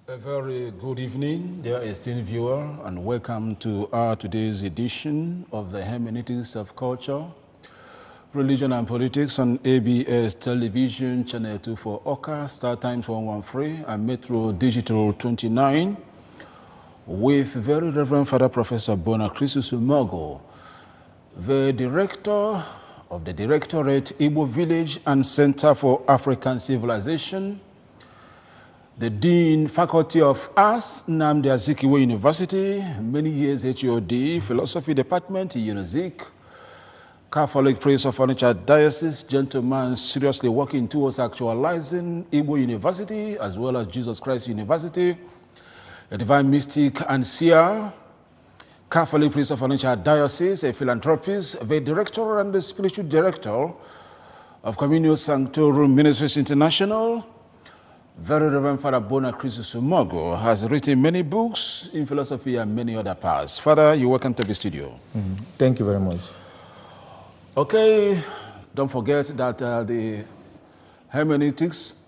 A very good evening, dear esteemed viewer, and welcome to our today's edition of the Hermeneutics of Culture, Religion and Politics on ABS Television, Channel 2 for Oka, Star Times 113, and Metro Digital 29, with Very Reverend Father Professor Bonacristus Umogo, the Director of the Directorate Igbo Village and Center for African Civilization, the Dean, Faculty of Arts, Nnamdi Azikiwe University, many years HOD, Philosophy Department, UNIZIK, Catholic Priest of Onitsha Diocese, gentleman seriously working towards actualizing Igbo University, as well as Jesus Christ University, a divine mystic and seer, Catholic Priest of Onitsha Diocese, a philanthropist, the director and the spiritual director of COMMUNIO SANCTORUM Ministries International. Very Reverend Father Bonacristus Umogo has written many books in philosophy and many other parts. Father, you're welcome to the studio. Thank you very much. Okay, don't forget that the hermeneutics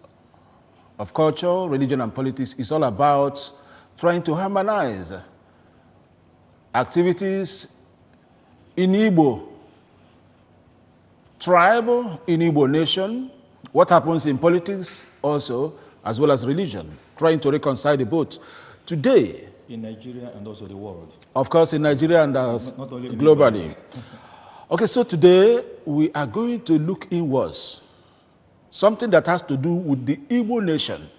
of culture, religion, and politics is all about trying to harmonize activities in Igbo tribe, in Igbo nation, what happens in politics also, as well as religion, trying to reconcile the both. Today, in Nigeria and also the world. Of course, in Nigeria and not only globally. Okay, so today we are going to look inwards. Something that has to do with the Igbo nation.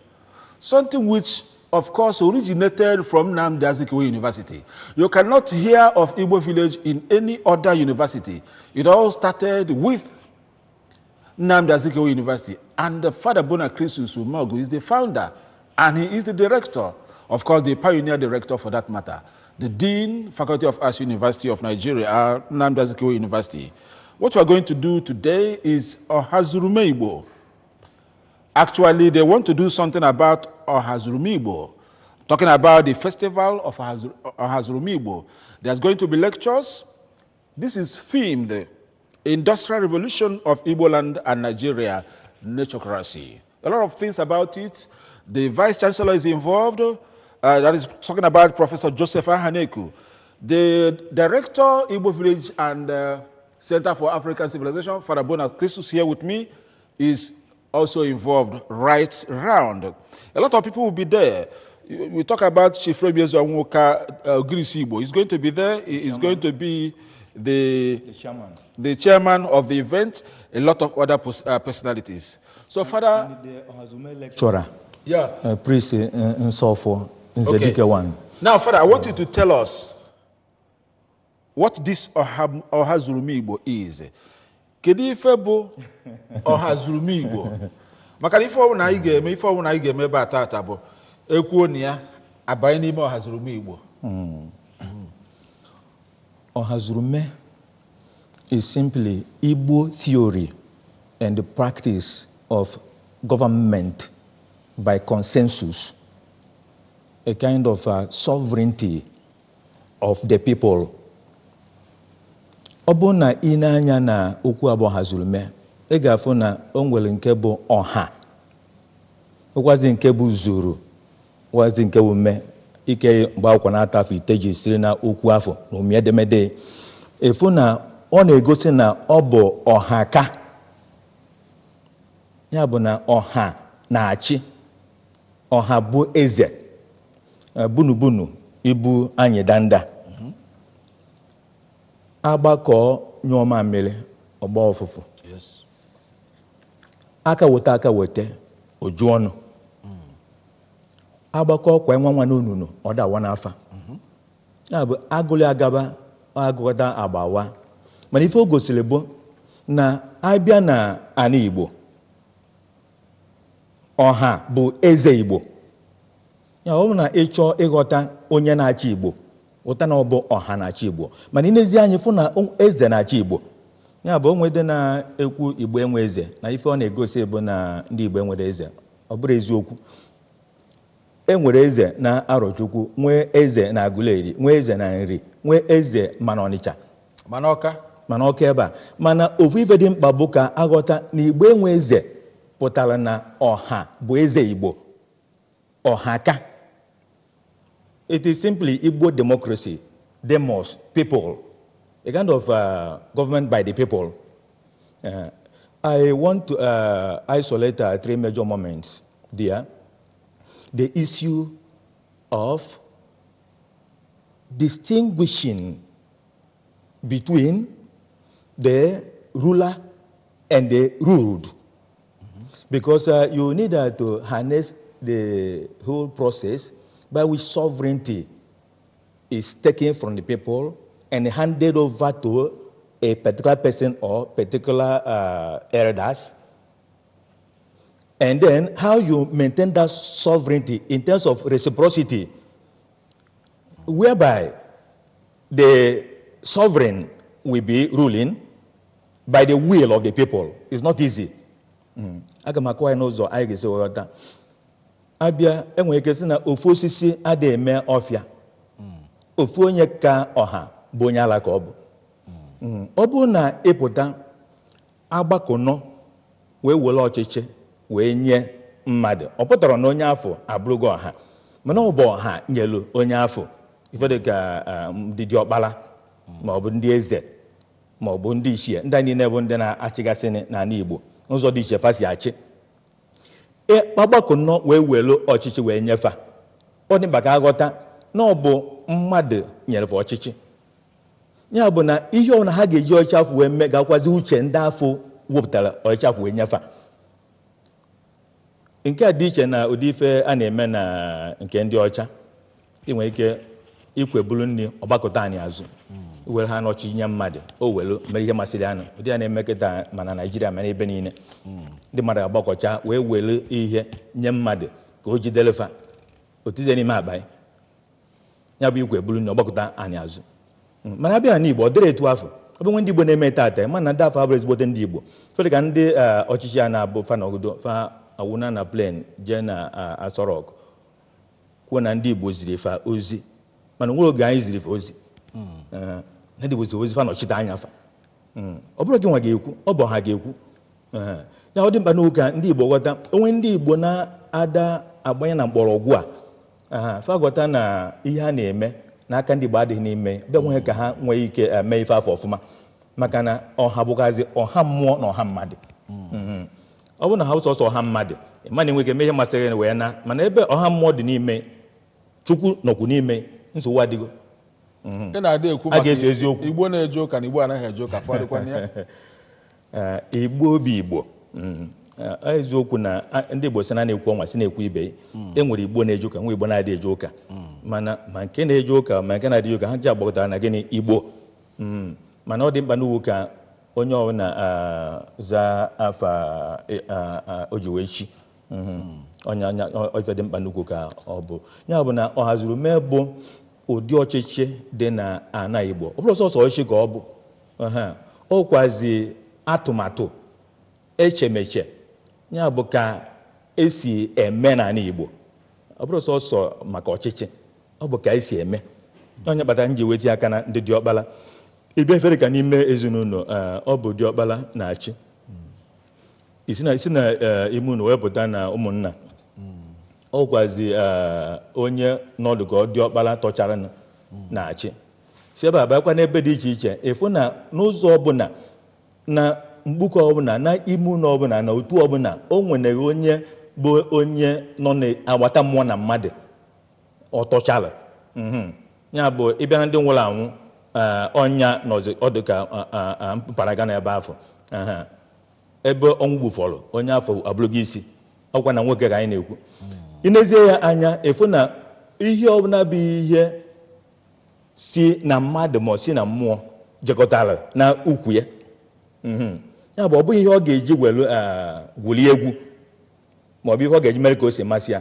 Something which, of course, originated from Nnamdi Azikiwe University. You cannot hear of Igbo village in any other university. It all started with Nnamdi Azikiwe University, and the Father Bonacristus Umogo is the founder, and he is the director, of course, the pioneer director for that matter, the Dean, Faculty of Arts, University of Nigeria, Nnamdi Azikiwe University. What we are going to do today is Ohazurume Igbo. Actually, they want to do something about Ohazurume Igbo, talking about the festival of Ohazurume Igbo. There's going to be lectures. This is themed Industrial Revolution of Igbo Land and Nigeria, Naturocracy. A lot of things about it. The Vice Chancellor is involved. That is talking about Professor Joseph Ahaneku. The Director, Igbo Village and Center for African Civilization, Father Bonacristus, here with me, is also involved right round. A lot of people will be there. We talk about Chief Rebiezo Anwoka Igbo. He's going to be there. He's going to be the chairman of the event, a lot of other personalities. So, Father, and the Ohazurume lecturer, priest in Sofo, in Zedike 1. Now, Father, I want you to tell us what this Ohazurume Igbo is. Kedu ife bụ Ohazurume Igbo? Maka ife ọwụ na ị ga-eme ebe atata bụ ekwuo na ya abanye n'ime Ohazurume Igbo. Ohazurume is simply Igbo theory and the practice of government by consensus, a kind of sovereignty of the people. Obona inanya na okwu abo Ohazurume, ị ga-afụ na o nwere nke bụ ọha, okwazi nke bụ zuru, wazi nke ume ike mgbe akwụkwọ na-ata afọ iteji siri na okwu afọ na omume edemede efu na ọ na-egosi na ọ bụ ọha ka ya bụ na ọha na-achị ọha bụ eze bunubunu ibu anyị danda agbakọ nyụọma mmiri ọgba ọfụfụ aka weta oju ọnụ agbakọ kwa nwa n'onunu ọ dawa n'afa ya bụ agụlị agaba agụgọta agbawa mana ife o gosiri bụ na abịa na ana Igbo ọha bụ eze Igbo ya ọ bụ na ịchọọ ịghọta onye na-achị Igbo ụta na ọ bụ ọha na-achị Igbo mana inezi anyị fụ na eze na-achị Igbo ya bụ onwe dị na-ekwu Igbo enwe eze na ife ọ na-egosi bụ na ndị Igbo enwere eze ọ bụrụ eziokwu enwere eze na Arochukwu nwee eze na Aguleri nwee eze na Nri nwee eze mana Ọnịcha mana Ọka ebe a mana ofu ife dị mkpa bụ ka aghọta na Igbo enwe eze pụtara na ọha bụ eze Igbo ọha ka it is simply Igbo democracy, demos, people, a kind of government by the people. I want to isolate 3 major moments there. The issue of distinguishing between the ruler and the ruled. Because you need to harness the whole process by which sovereignty is taken from the people and handed over to a particular person or particular elders. And then how you maintain that sovereignty in terms of reciprocity, whereby the sovereign will be ruling by the will of the people. It's not easy. Aga m akọwa n'ụzọ anyị ga-esi ghọta abịa enwere ike sị na ofu osisi adịghị eme ọfịa ofu onye ka ọha bụ onye ala ka ọ bụ ọ bụrụ na ịpụta agbakọ nọ wee were ọchịchị wee nye mmadụ ọ pụtara na onye afọ abụrụgo ọha mana ọ bụ ọha nyelu onye afọ ife dị ka ndị diọkpara ma ọ bụ ndị eze ma ọ bụ ndị ichie ndị niile bụ ndị na-achịgasị n'ala Igbo n'ụzọ dị iche fa si achị ọgbakọ nnọọ wee welu ọchịchị wee nyefe ọ dị mkpa ka aghọta na ọ bụ mmadụ nyere ọchịchị ya bụ na ihe ọ na ha ga-eji ọchịchị afọ wee mee gakwazi uche ndị afọ wepụtara ọchịchị afọ wee nyefe nke a dị iche na ụdị ife a na-eme na nke ndị ọcha inwere ike ikwebulu nri ọgbakọta anyị azụ were ha n'ọchị nye mmadụ o welu mere ihe masịrị anụ ụdị ya na-eme kịta mana Naịjirịa mere ebe niile ndị mmadụ agbakọcha wee welu ihe nye mmadụ ka o jidelefa otize n'ime akpa ya bụ ikwe buru na ọgbakọta anyị azụ mana abịa n'Igbo ọ dịrị etu afọ ọ bụ nwe ndị Igbo na-eme taa mana ndị afọ abụrụ ezigbote ndị Igbo fere ka ndị ọchịchị a na-abụ fa n'ogodo fa awụna na plen jee na Aso Rock kwuo na ndị Igbo ziri fa ozi mana nwere oge anyị ziri fa ozi ndị Igbo ziri ozi fa nọchite anya fa ọ bụrụ gị nwa ga-ekwu ọ bụ ha ga-ekwu ya ọ dị mkpa n'ụka ndị Igbo ghọta onwe ndị Igbo na-ada agbanye na mkpọrọgwụ a fa ghọta na ihe a na-eme n'aka ndị Igbo adịghị n'ime bịa nweghị ka ha nwee ike mee ife afọ ọfụma maka na ọha bụgazi ọha mmụọ na ọha mmadụ ọ bụrụ na ha sọsọ ọha mmadụ mana enwe ike mee ihe masịrị wee na mana ebe ọha mmụọ dị n'ime Chukwu nọkwu n'ime nsogbu adịgo ị na-adị ekwu maka Igbo na-eje ụka na Igbo anaghị eje ụka fọdụkwana ya Igbo obi Igbo eziokwu na ndị Igbo si na-ekwu ọnwa si na-ekwu ibe enwere Igbo na-eje ụka nwe Igbo na-adị eje ụka mana ma nke na-eje ụka ma nke na-adịghị ụka ha ji agbakọtara na gịnị Igbo mana ọ dị mkpa n'uwu ka onye ọbụla zaa afa o ji wee chi onye ife dị mkpa n'ukwu ka ọ bụ ya bụ na Ohazurume bụ ụdị ọchịchị dị na ana Igbo ọ bụrụ sọsọ ọchịchị ka ọ bụ ọ kwazi atụmatụ echemeche ya bụ ka esi eme n'ala Igbo ọ bụrụ sọsọ maka ọchịchị ọ bụ ka esi eme onye kpatara nji weti aka na ndị diọkpara ịbịa fere ka n'ime ezinụlọ ọ bụ diọkpara na-achị isi na ime unu wepụta na ụmụnna ọkwazi onye nọdụ ka ọ dị ọkpara tọchara na-achị si ebe a bakwa n'ebe dị iche iche efu na n'ụzọ ọbụla na mkpuke ọbụla na ime ụlọ ọbụla na otu ọbụla o nwere onye bụ onye nọ na-agbata mmụọ na mmadụ ọ tọchara ya bụ ịbịa na ndị nwụrụ anwụ ọnya nọzi ọ dị ka mparaga na ebe afọ ebe ọnwụ gbufọrọ onye afọ abụrụgo isi ọkwa na nwoke ka anyị na-ekwu inezie ya anya efu na ihe ọbụla bụ ihe si na mmadụ ma si na mmụọ jekọtara na ukwu ya ya bụ ọ bụghị ihe ọ ga-eji welu gwulie egwu ma ọ bụ ihe ọ ga-eji mere ka o si masị ya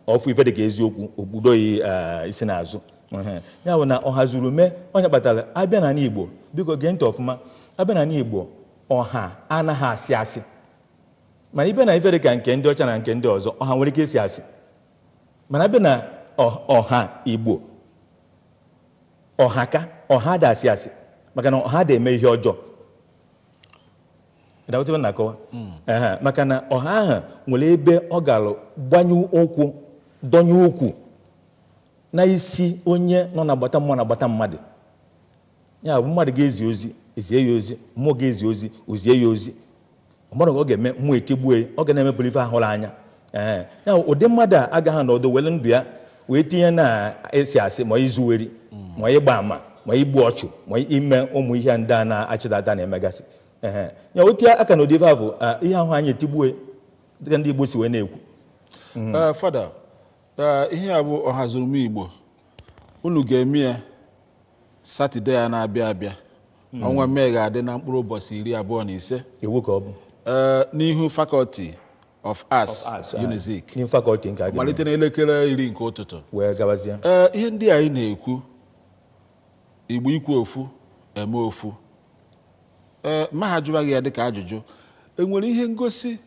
ọfụ ife dị ka eziokwu okpudoghị isi n'azụ ya bụ na Ohazurume onye kpatara abịa na Igbo biko gee ntị ọfụma abịa na Igbo ọha anaghị asị asị mana ibe na ife dị ka nke ndị ọcha na nke ndị ọzọ ọha nwere ike isi asị mana abịa na ọha Igbo ọha da asị asị maka na ọha da eme ihe ọjọọ na-akọwa maka na ọha ahụ nwere ebe ọ gara gbanye ụkwụ dọnye ụkwụ na isi onye nọ na-agbata mmụọ na-agbata mmadụ ya bụ mmadụ ga-ezi ozi ezie ya ozi mmụọ ga-ezi ozi ozie ya ozi mmadụ ọ ga-eme mmụọ etigbue ọ ga na-emepụrụ ife ahụrụ anya ya ụdị mmadụ a agaghị n'ọdụ were ndụ ya wee tinye na-esi asị ma izuweri ma ịgba ama ma igbu ọchụ ma ime ụmụ ihe ndị a na-achịdata na-emegasị ya otie aka na ụdị ife bụ ihe ahụ anyị etigbue dịka ndị Igbo si wee na-ekwu Fada ihe a bụ Ohazurume Igbo unu ga-eme ya Satọde ya na-abịa abịa ọnwa Mee ga-adị na mkpụrụ ụbọchị 25 iwu ka ọ bụ n'ihu Faculty of Arts Unizik n'ihu fakọlti nke malite n'elekere 10 nke ụtụtụ wee gabazie ihe ndị anyị na-ekwu Igbo ikwu ofu eme ofu ma ha jụwaghị ya dịka ajụjụ enwere ihe ngosi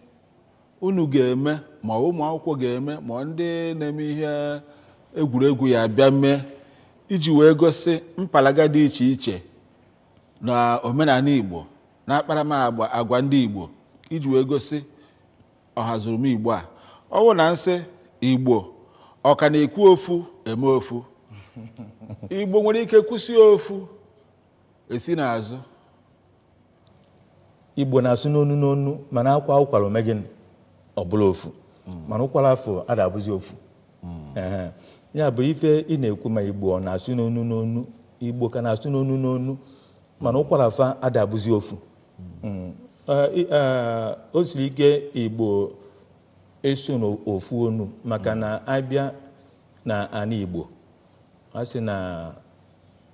unu ga-eme ma ụmụ akwụkwọ ga-eme ma ndị na-eme ihe egwuregwu ya bịa mee iji wee gosi mpalaga dị iche iche na omenala Igbo na akparamagwa ndị Igbo iji wee gosi Ohazurume Igbo a ọ bụ na nsị Igbo ọ ka na-ekwu ofu eme ofu Igbo nwere ike kwụsị ofu esi n'azụ Igbo na-asụ n'onu n'onu mana akwa ụkwara ome gịnị ọ bụla ofu mana ụkwara afọ adabụzi ofu ya bụ ife ị na-ekwu ma Igbo ọ na-asụ n'onu n'onu Igbo ka na-asụ n'onu n'onu mana ụkwara afọ adabụzi ofu o siri ike Igbo eso n'ofu onu maka na abịa na ana Igbo a sị na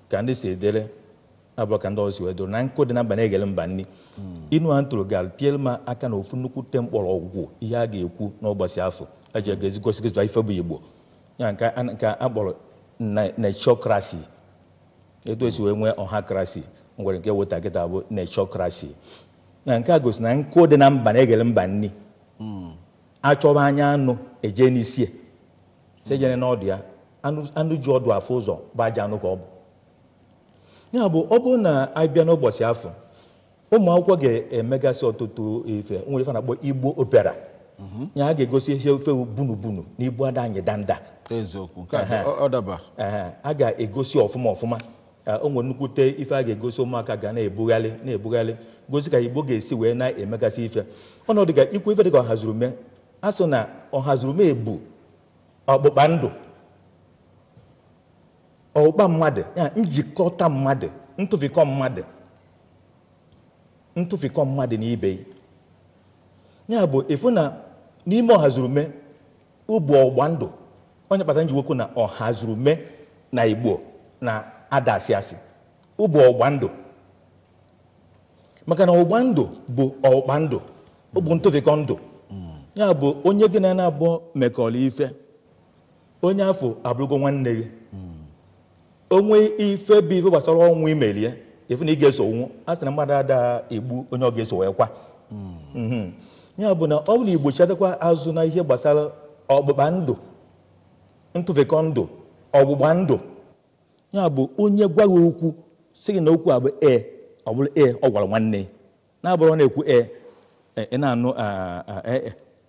ka ndị si edere abụọ ka ndị ọzọ si wedoro na nkụ dị na mba na-egele mba nni inu a ntụrụ gara tiere m aka na ofu nnukwu te mkpọrọ ọgwụgwụ ihe a ga-ekwu n'ụbọchị afọ eji ga-ezigosigozwa ife bụ Igbo ya nke a kpọrọ nechokrasi etu esi wee nwee ọhakrasi nwere nke weta kịta bụ nechokrasi na nke a gosi na nkụ dị na mba na-egele mba nni achọba anya anụ eje n'isi sejene n'ọdụ ya anụ ji ọdụ afọ ụzọ bụ aja anụ ka ọ bụ ya bụ ọ bụrụ na abịa n'ụbọchị afọ ụmụ akwụkwọ ga-emegasị ọtụtụ ife nwere ife na-akpọ Igbo opera ya a ga-egosi ihe ofe bunu na Igbo ada anyị danda eziokwu ọ daba a ga-egosi ọfụma o nwere nnukwute ife a ga-egosi ụmụaka ga na-ebugharị gosi ka Igbo ga-esi wee na-emegasị ife ọnọdụ ga ikwu ife dị ka Ohazurume a sị na Ohazurume bụ ọkpụkpa ndụ ọkpụkpa mmadụ ya njikọta mmadụ ntụfikọ mmadụ na ibe ya bụ efu na n'ime Ohazurume ụbụ ọgba ndụ onye kpatara nji wekwu na Ohazurume na Igbo na adasị asị ụbụ ọgba ndụ maka na ọgba ndụ bụ ọkpa ndụ ọ bụ ntụfikọ ndụ ya bụ onye gị na-abụ mekọrọ ife onye afọ abụrụgo nwanne gị onwe ife bụ ife gbasara ọnwụ imerie efu na ị ga-eso onwu a sị na mmadụ ada egbu onye ọ ga-eso wee kwa ya bụ na ọ bụrụ Igbo chatakwa azụ na ihe gbasara ọgbụgba ndụ ntụfikọ ndụ ọgbụgba ndụ ya bụ onye gwaghị okwu sị gị na okwu abụ ọ bụrụ ọ gwara nwanne ya na-abụrụ na-ekwu ị na-anụ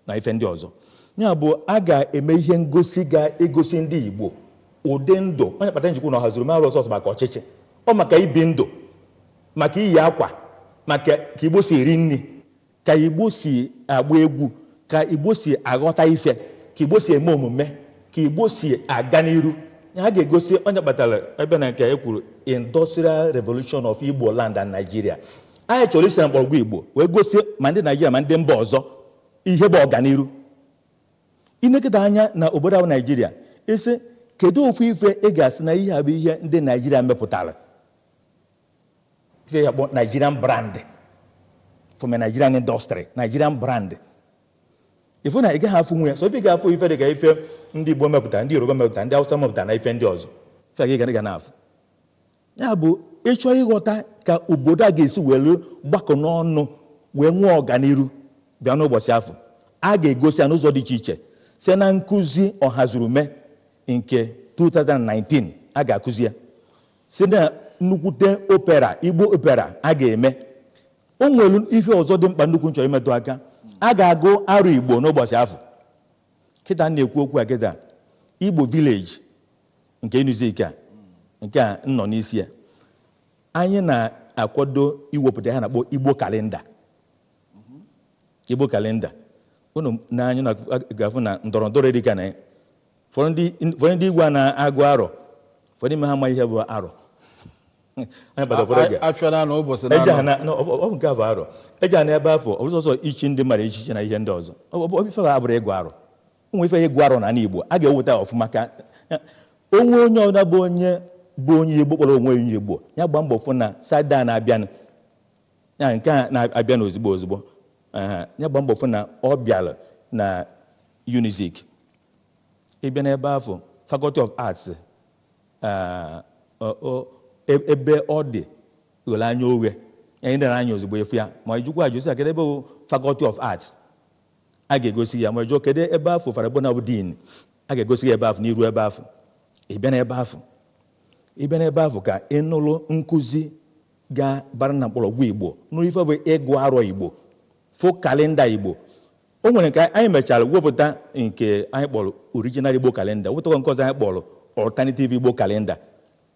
na ife ndị ọzọ ya bụ a ga-eme ihe ngosi ga-egosi ndị Igbo ụdị ndụ onye kpata njikwa na Ohazurume arụ ọsọsọ maka ọchịchị, ọ maka ibi ndụ, maka iyi akwa, maka ka Igbo si eri nri, ka Igbo si agba egwu, ka Igbo si aghọta ife, ka Igbo si eme omume, ka Igbo si aga n'iru. Ya ga-egosi onye kpatara ebe na nke ekwuru Industrial Revolution of Igbo Land and Nigeria. Anyị chọrọ isi na mgbọrọgwụ Igbo wee gosi ma ndị Naijiria ma ndị mba ọzọ ihe bụ ọganiru. Inekọta anya na obodo ahụ Naijiria isi kedu ofu ife ị ga-asị na ihe a bụ ihe ndị Naijiria mepụtara, ife ya bụ Nigerian brand from a Nigerian industry, Nigerian brand. Ifu na ị gaghị afụ nwe, so ife ga-afụ ife dị ka ife ndị Igbo mepụtara, ndị Yoruba mepụtara, ndị Hausa mepụtara na ife ndị ọzọ, ife ga na-afụ. Ya bụ ịchọ ịghọta ka obodo a ga-esi were gbakọ n'ọnụ wee nwee ọganiru bịa n'ụbọchị afọ, a ga-egosi ya n'ụzọ dị iche iche site na nkụzi Ohazurume nke 2019 a ga-akụzi ya, site na nnukwute opera Igbo opera a ga-eme. O nwere ife ọzọ dị mkpa nnukwu nchọrọ imetụ aka, a ga-agụ arụ Igbo n'ụbọchị afọ. Kịta na-ekwu okwu a kịta Igbo village nke Enuzik a nke a nọ n'isi ya, anyị na-akwado iwepụta ha na-akpọ Igbo kalenda. Igbo kalenda unu na anyị na-agafụ na ndọrọndọrọ dị ka na ya, ụfọdụ ndị Igbo a na-agụ arọ, ụfọdụ ime ha ma ihe bụ arọ. Ọ bụ nke afọ arọ eji a na-ebe afọ ọ bụzọsọ ichi ndị mmadụ echiche na ihe ndị ọzọ. Ife ga abụrụ ịgụ arọ, onwe ife ịgụ arọ na Igbo a ga-eweta ọfụma ka onwe onye ọbụla bụ onye Igbo kpọrọ onwe onye Igbo ya gba mbọ fụ na sada na-abịanụ, ya nke a na-abịa ozigbo ozigbo, ya gba mbọ fụ na ọ bịara na Unizik. Ịbịa n'ebe afọ Faculty of Arts ebe ọ dị were anya oghe anyị dara anya ozugbo efu ya, ma ijikwa ajụsị a kedu ebe bụ Faculty of Arts a ga-egosi ya, ma jụọ kedu ebe afọ farabona bụ din a ga-egosi ya ebe afọ n'iru ebe afọ. Ịbịa n'ebe afọ ka ị nụrụ nkụzi ga-bara na mkpọrọgwụ Igbo, nụrụ ife bụ ịgụ arọ Igbo, fụ kalenda Igbo. O nwere nke anyị mechara wepụta nke anyị kpọrọ original Igbo kalenda, wepụtakwa nke ọzọ anyị kpọrọ alternative Igbo kalenda,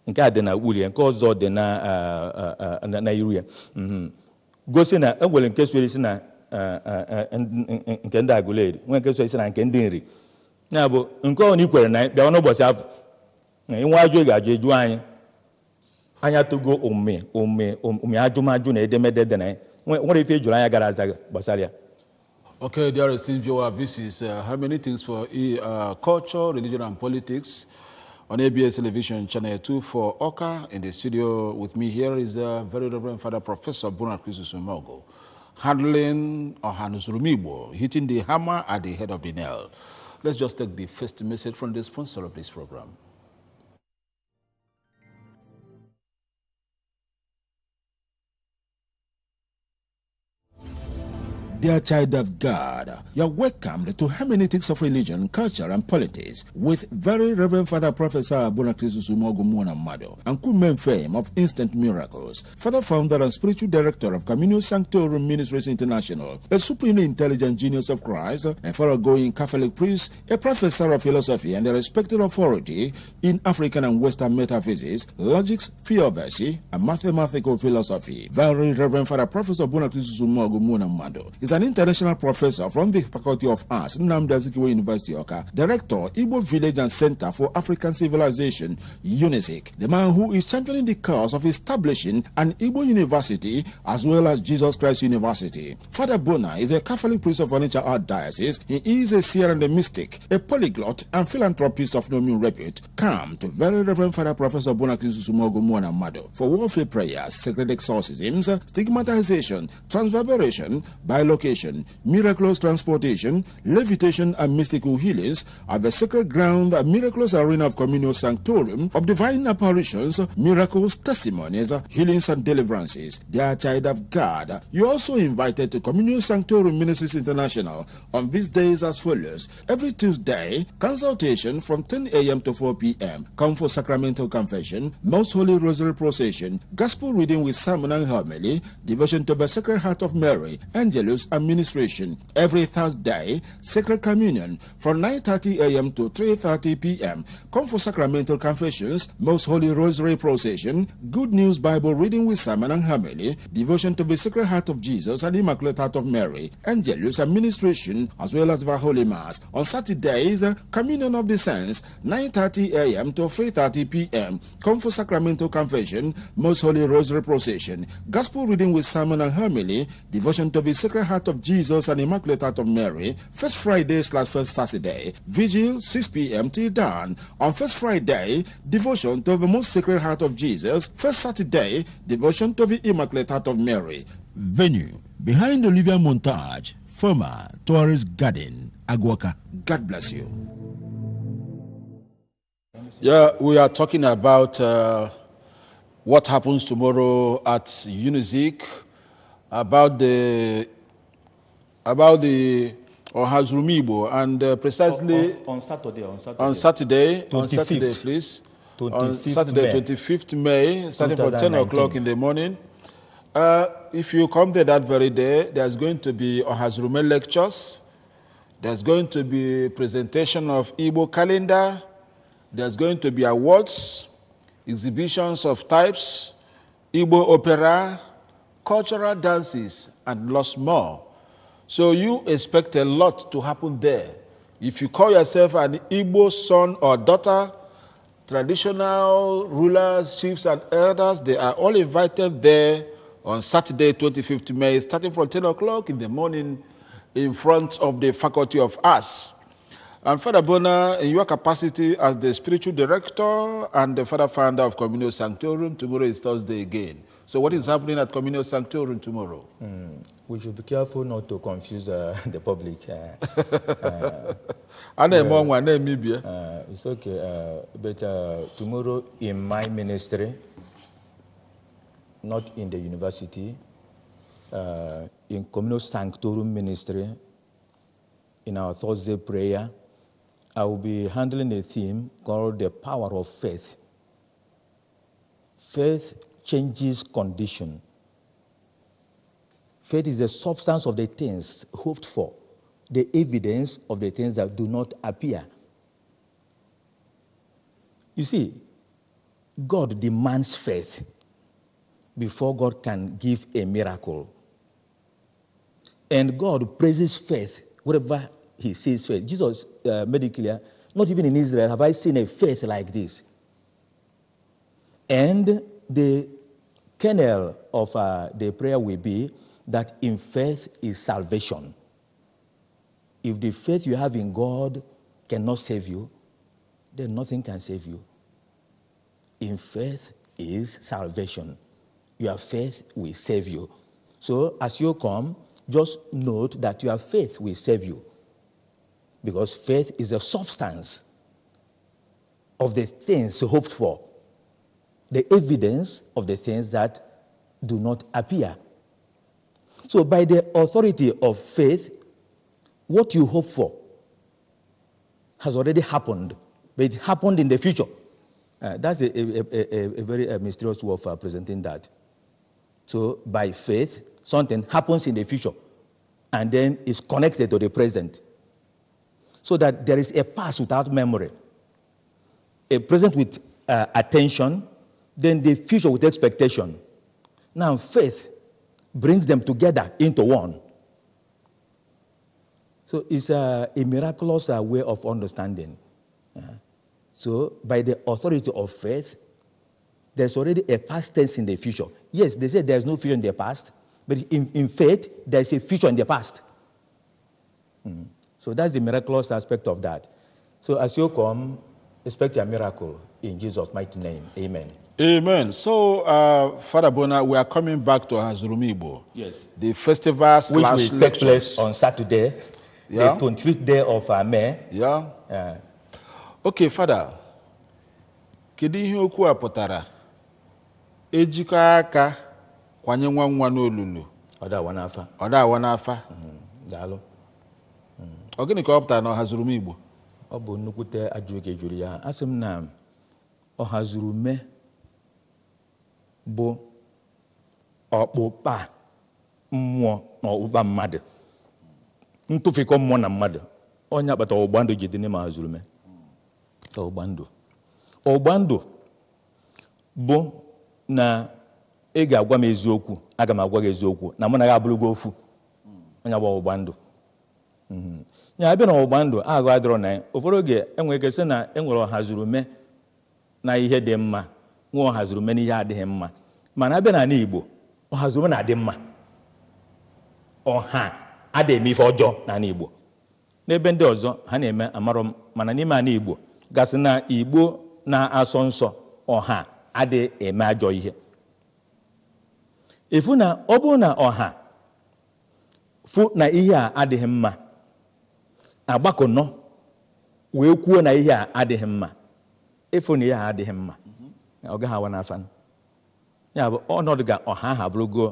nke a dị na ulie, nke ọzọ dị na iru ya. Gosi na e nwere nke so isi na nke ndị Aguleri, nwere nke so isi na nke ndị Nri. Ya bụ nke ọ na ikwere na bịawa n'ụbọchị afọ inwe ajụ ị ga-ajụ eju anyị anya togo omume ajụmajụ na edemede dị na ya, nwere ife ejuru anya gara aza gbasara ya. Okay, dear esteemed viewer, this is Hermeneutics for Culture, Religion and Politics on ABS Television Channel 2 for Oka. In the studio with me here is very Reverend Father Professor Ohazurume, handling Ohazurume Igbo, hitting the hammer at the head of the nail. Let's just take the first message from the sponsor of this program. Dear child of God, you're welcomed to Hermeneutics of Religion, Culture and Politics with very Reverend Father Professor Ohazurume and Kumen fame of instant miracles, Father Founder and Spiritual Director of COMMUNIO SANCTORUM Ministries International, a supremely intelligent genius of Christ, a thoroughgoing Catholic priest, a professor of philosophy and a respected authority in African and Western metaphysics, logics, theodicy, and mathematical philosophy. Very Reverend Father Professor Ohazurume is an international professor from the Faculty of Arts, Nnamdi Azikiwe University, Oka, Director, Igbo Village and Center for African Civilization, UNISIC, the man who is championing the cause of establishing an Igbo University as well as Jesus Christ University. Father Bona is a Catholic priest of Onitsha Archdiocese. He is a seer and a mystic, a polyglot and philanthropist of no mean repute. Come to Very Reverend Father Professor Ohazurume for warfare prayers, sacred exorcisms, stigmatization, transverbation, bilocation, miraculous transportation, levitation, and mystical healings at the sacred ground, the miraculous arena of COMMUNIO SANCTORUM of divine apparitions, miracles, testimonies, healings, and deliverances. Dear child of God, you are also invited to COMMUNIO SANCTORUM Ministries International on these days as follows. Every Tuesday, consultation from 10 a.m. to 4 p.m. Come for sacramental confession, Most Holy Rosary procession, gospel reading with sermon and homily, devotion to the Sacred Heart of Mary, Angelus, Juice Administration. Every Thursday, Sacred Communion from 9:30 a.m. to 3:30 p.m. Come for sacramental confessions, Most Holy Rosary Procession, Good News Bible reading with sermon and homily, devotion to the Sacred Heart of Jesus and Immaculate Heart of Mary, Angelus Administration, as well as the Holy Mass. On Saturdays, Communion of the Saints, 9:30 a.m. to 3:30 p.m. Come for sacramental confession, Most Holy Rosary Procession, Gospel reading with sermon and homily, devotion to the Sacred Heart of Jesus and Immaculate Heart of Mary, First Friday/First Saturday, Vigil 6 p.m. till dawn. On First Friday, devotion to the Most Sacred Heart of Jesus. First Saturday, devotion to the Immaculate Heart of Mary. Venue, behind Olivia Montage, former Tourist Garden, Aguaka. God bless you. Yeah, we are talking about what happens tomorrow at Unizik, about the Ohazurume Igbo, and precisely on Saturday, please. 25th On Saturday, May. 25th May, starting from 10 o'clock 2019. in the morning. If you come there that very day, there's going to be Ohazurume lectures. There's going to be presentation of Igbo calendar. There's going to be awards, exhibitions of types, Igbo opera, cultural dances, and lots more. So you expect a lot to happen there. If you call yourself an Igbo son or daughter, traditional rulers, chiefs, and elders, they are all invited there on Saturday, 25th May, starting from 10 o'clock in the morning in front of the Faculty of Arts. And Father Bona, in your capacity as the spiritual director and the father founder of COMMUNIO SANCTORUM, tomorrow is Thursday again. So what is happening at COMMUNIO SANCTORUM tomorrow? We should be careful not to confuse the public. It's okay, but tomorrow in my ministry, not in the university, in COMMUNIO SANCTORUM ministry, in our Thursday prayer, I will be handling a theme called the power of faith. Faith changes condition. Faith is the substance of the things hoped for, the evidence of the things that do not appear. You see, God demands faith before God can give a miracle. And God praises faith wherever he sees faith. Jesus made it clear, not even in Israel have I seen a faith like this. And the kernel of the prayer will be that in faith is salvation. If the faith you have in God cannot save you, then nothing can save you. In faith is salvation. Your faith will save you. So as you come, just note that your faith will save you. Because faith is the substance of the things hoped for, the evidence of the things that do not appear. So by the authority of faith, what you hope for has already happened, but it happened in the future. That's a very mysterious way of presenting that. So by faith, something happens in the future, and then is connected to the present. So that there is a past without memory, a present with attention, then the future with expectation. Now faith brings them together into one. So it's a miraculous way of understanding. So by the authority of faith, there's already a past tense in the future. Yes, they say there's no future in the past, but in faith, there's a future in the past. So that's the miraculous aspect of that. So as you come, expect a miracle in Jesus' mighty name. Amen. Amen. So, Father Bona, we are coming back to Ohazurume Igbo. Yes. The festival / Which will take place on Saturday, Yeah. the 25th day of May. Yeah. Okay, Father. Kedu ihe okwu a pụtara? Ejikọ aka kwanye nwa nwa n'olulu. Ọ da n'afa. Ọ da n'afa. Daalụ. Ọ gịnị ka ọ pụtara na Ohazurume Igbo? Ọ bụ nnukwute ajụjụ ka jụrụ ya. Asị m na Ohazurume bụ ọkpụkpa mmụọ na ọkpụkpa mmadụ. ntụfikọ mmụọ na mmadụ onye akpata ọgbụgba ndụ ji dị n'ime Ohazurume. ọgbụgba ndụ bụ na ị ga-agwa m eziokwu, aga m agwa gị eziokwu na mụ na gị abụrụgo ofu. onye bụ ọgbụgba ndụ. ya abịa na ọgbụgba ndụ aghụ adịrọ na ya. ụfọdụ oge enwere ike sị na enwere Ohazurume na ihe dị mma, nwee Ohazurume na ihe adịghị mma, mana abịa n'ala Igbo Ohazurume na-adị mma. ọha adịghị eme ife ọjọọ n'ala Igbo. n'ebe ndị ọzọ ha na-eme amarọ m, mana n'ime ala Igbo gasị na Igbo na-asọ nsọ ọha adịghị eme ajọ ihe. efu na ọ bụrụ na ọha fụ na ihe a adịghị mma, agbakọ nọ wee kwuo na ihe a adịghị mma, efu na ihe a adịghị mma, ọ gaghị awa n'afa. ya bụ ọnọdụ ga ọha ahụ abụrụgo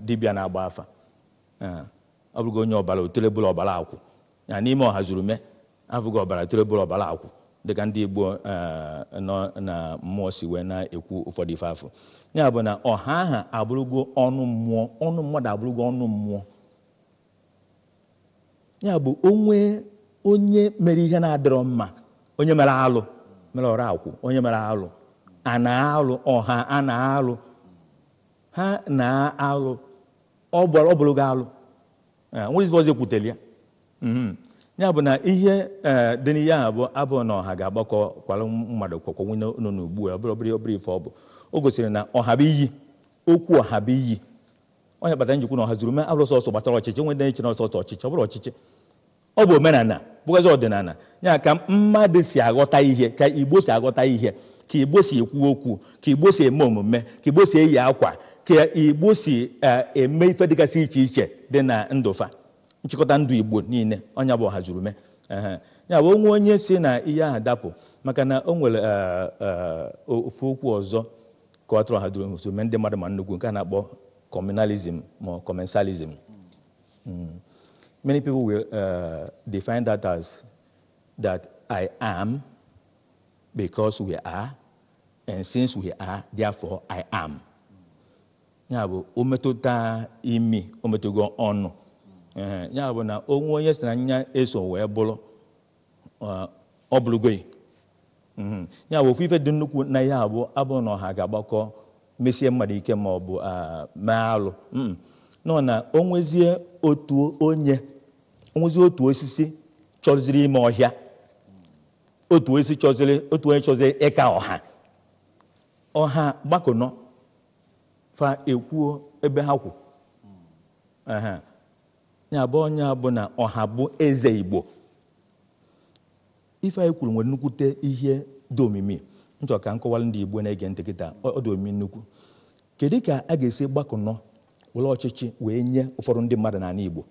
dibịa na-agba afa, ọ bụrụgo onye ọbara otelebụla ọbara akwụ. ya n'ime Ohazurume afụgo ọbara otelebụla ọbara akwụ dịka ndị Igbo nọ na mmụọ si wee na-ekwu ụfọdụ ife afọ. ya bụ na ọha ahụ abụrụgo ọnụ mmụọ, ọnụ mmadụ abụrụgo ọnụ mmụọ. ya bụ onye mere ihe na-adịrọ mma, onye mere alụ, mere ọrụ akwụ, onye mere alụ, a na-alụ ọha, a na-alụ, ha na-alụ, ọ bụrụgo alụ. nwere ọzọ ekwuteli ya. ya bụ na ihe dị n'ihe ahụ abụọ na ọha ga-agbakọ kwara mmadụ kwakwanwe nọ n'ugbu a, ọbụrụ ife ọ bụ. o gosiri na ọha bụ iyi, okwu ọha bụ iyi. onye kpatara njikwu na Ohazurume abụrụ sọsọ gbasara ọchịchị, nwere ndị chere ọsọsọ ọchịchị, ọ bụrụ ọchịchị, ọ bụ omenala, bụgazi ọdịnala. ya ka mmadụ si aghọta ihe, ka Igbo si aghọta ihe, ka Igbo si ekwu okwu, ka Igbo si eme omume, ka Igbo si eyi akwa, ka Igbo si eme ife dịgasị iche iche dị na ndụfa, nchịkọta ndụ Igbo niile. onye bụ Ohazurume. ya bụ onye si na ihe ahụ dapụ, maka na o nwere ofu okwu ọzọ ka ọ tụrụ Ohazurume ndị mmadụ ma nnukwu, nke a na-akpọ communalism or commensalism. Many people will define that as that I am because we are, and since we are, therefore I am. ya bụ o metụta imi, o metụgo ọnụ. ya bụ na onye si na nya eso wee bụrụ ọ bụrụgoyi. ya bụ ofu ife dị nnukwu na ihe abụ na ọha ga-agbakọ mesie mmadụ ike ma ọ bụ mee alụ. nọ na onwezie otu osisi chọziri ime ọhịa, otu onye chọziri ịka ọha gbakọnọ fa ekwuo ebe ha kwụ. ya bụ onye bụ na ọha bụ eze Igbo. ife anyị kwuru nwere nnukwute ihe dị omimi. nchọ ka nkọwara ndị Igbo na-ege ntị kịta, ọ dị omimi nnukwu. kedu ka a ga-esi gbakọnọ were ọchịchị wee nye ụfọdụ ndị mmadụ n'ala Igbo?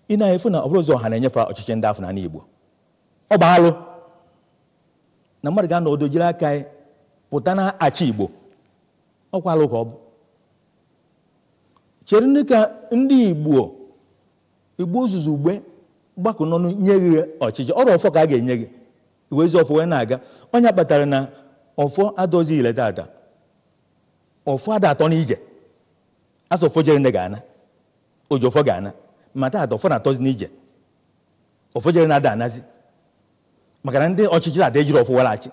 ị na-efu na ọ bụrụ ụzọ ọha na-enyefe ọchịchị ndị afọ n'ala Igbo, ọ bụ alụ na mmadụ ga-anọ odo jiri aka ya pụta na-achị Igbo. ọkwa alụ ka ọ bụ. chere ndị ka ndị Igbo ozuzu ugbe gbakọnọ nye gị ọchịchị, ọrụ ọfọ ka a ga-enye gị, iwe ezi ọfọ wee na-aga. onye kpatara na ọfọ adọzi ile dada, ọfọ ada atọ n'ije, asọ ọfọ jere nne ga-ana, oji ọfọ ga-ana, ma taa ọfọ na-atọzi n'ije, ọfọ jere na-ada anazi, maka na ndị ọchịchị ada ejiri ọfọ weghachi.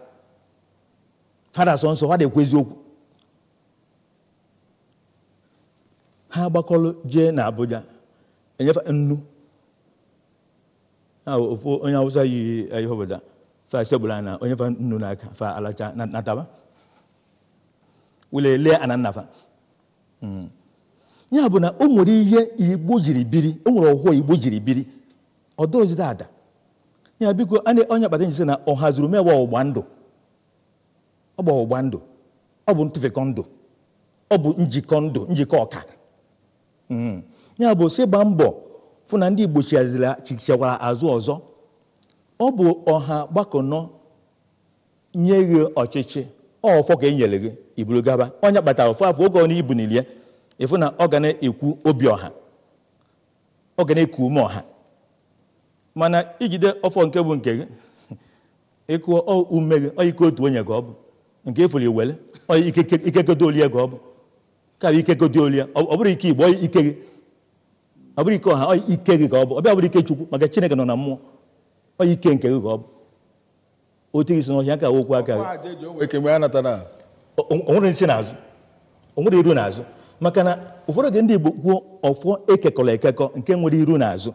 fada asọ nsọ, ha na-ekwu eziokwu. ha gbakọrọ jee na Abuja enyefe nnu. ofu onye Hausa yi ihe obodo fa segbula na onye fa nnu n'aka fa alacha nataba wule le anannafa. ya bụ na o nwere ihe Igbo jiri biri, o nwere ọhụụ Igbo jiri biri, ọ dọrọzi dada. ya biko onye kpata njisi na Ohazurume bụ ọgbụgba ndụ, ọ bụ ọgbụgba ndụ, ọ bụ ntụfekọ ndụ, ọ bụ njikọ ndụ, njikọ ọka. ya bụ si gba mbọ fụ na ndị Igbo chichekwara azụ ọzọ. ọ bụ ọha gbakọnọ nye gị ọchịchị, ọfọ ka e nyere gị iburu gaba. onye kpatara ọfọ afọ oge ọ na ibu n'ilie, ịfụ na ọ ga na-ekwu obi ọha, ọ ga na-eku ume ọha. mana ijide ọfọ nke bụ nke gị, ịkụọ ume gị, ike otu onye ka ọ bụ, nke efuru iwere ikegodo olie ka ọ bụ, ka ikegodo olie, ọ bụrụ ike Igbo ike gị. ọ bụrụ ike ọha, ọ ike gị ka ọ bụ. Ọ bịa bụrụ ike Chukwu, maka Chineke nọ na mmụọ. Ọ ike nke gị ka ọ bụ. Otu gị si n'ọhịa ka okwu aka gị. O nwere nsị n'azụ, o nwere iru n'azụ, maka na ụfọdụ oge ndị Igbo kwuo ọfọ ekekọrọ ekekọ nke nwere iru n'azụ.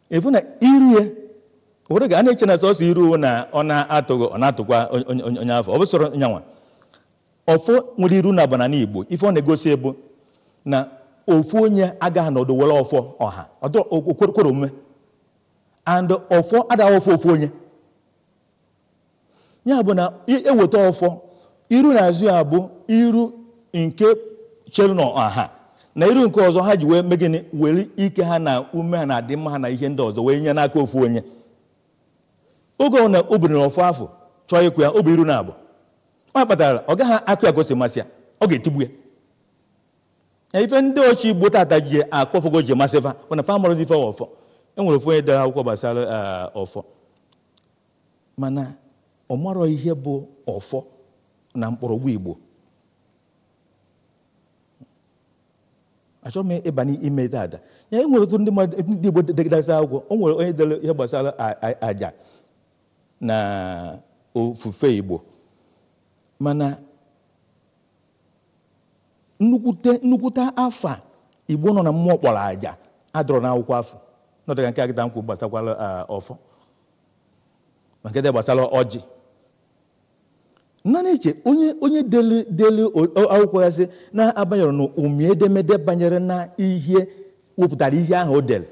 Efu na iru ya, ụfọdụ oge a na-eche na sọsọ iru na ọ na-atụghị, ọ na-atụkwa onye afọ. Ọ bụ sọrọ nyanwa ọfọ nwere iru na banana Igbo, ife ọ na-egosi ebu na ofu onye agaghị nọdụ were ọfọ ọha, kwere omume, and ọfọ adaghị ofu onye. Ya bụ na eweta ọfọ, iru n'azụ ya bụ iru nke chere n'ọha, na iru nke ọzọ ha ji wee mee gịnị, were ike ha na ume ha na adị mma ha na ihe ndị ọzọ wee nye n'aka ofu onye. Oge ọ na o biri n'ọfọ afọ chọọ ịkụ ya, ọ bụ iru na abụ. Ọ kpatara ọ gaghị akụ ya gosi masị ya, ọ ga-etigbu ya. Ya ife ndị ọchị Igbo tata ji akụ ọfọ ji masị fa, ọ na fa mụrụ ife ọfọ. Enwere ofu onye dere akwụkwọ gbasara ọfọ, mana ọ marọ ihe bụ ọfọ na mkpọrọgwụ Igbo. Achọrọ m ịba n'ime dada. Ya enwere otu ndị Igbo degidasị akwụkwọ. O nwere onye dere ihe gbasara aja na ofufe Igbo, mana nnukwute afa Igbo nọ na mmụọ kpọrọ aja adọrọ n'akwụkwọ afọ. N'ọdịga nke agịda nkwụ gbasakwala ọfọ, ma nke dị gbasara ọjị. Nna na-eche onye delu akwụkwọ ya sị na-abanyere na umi edemede banyere na ihe wepụtara ihe ahụ o dere.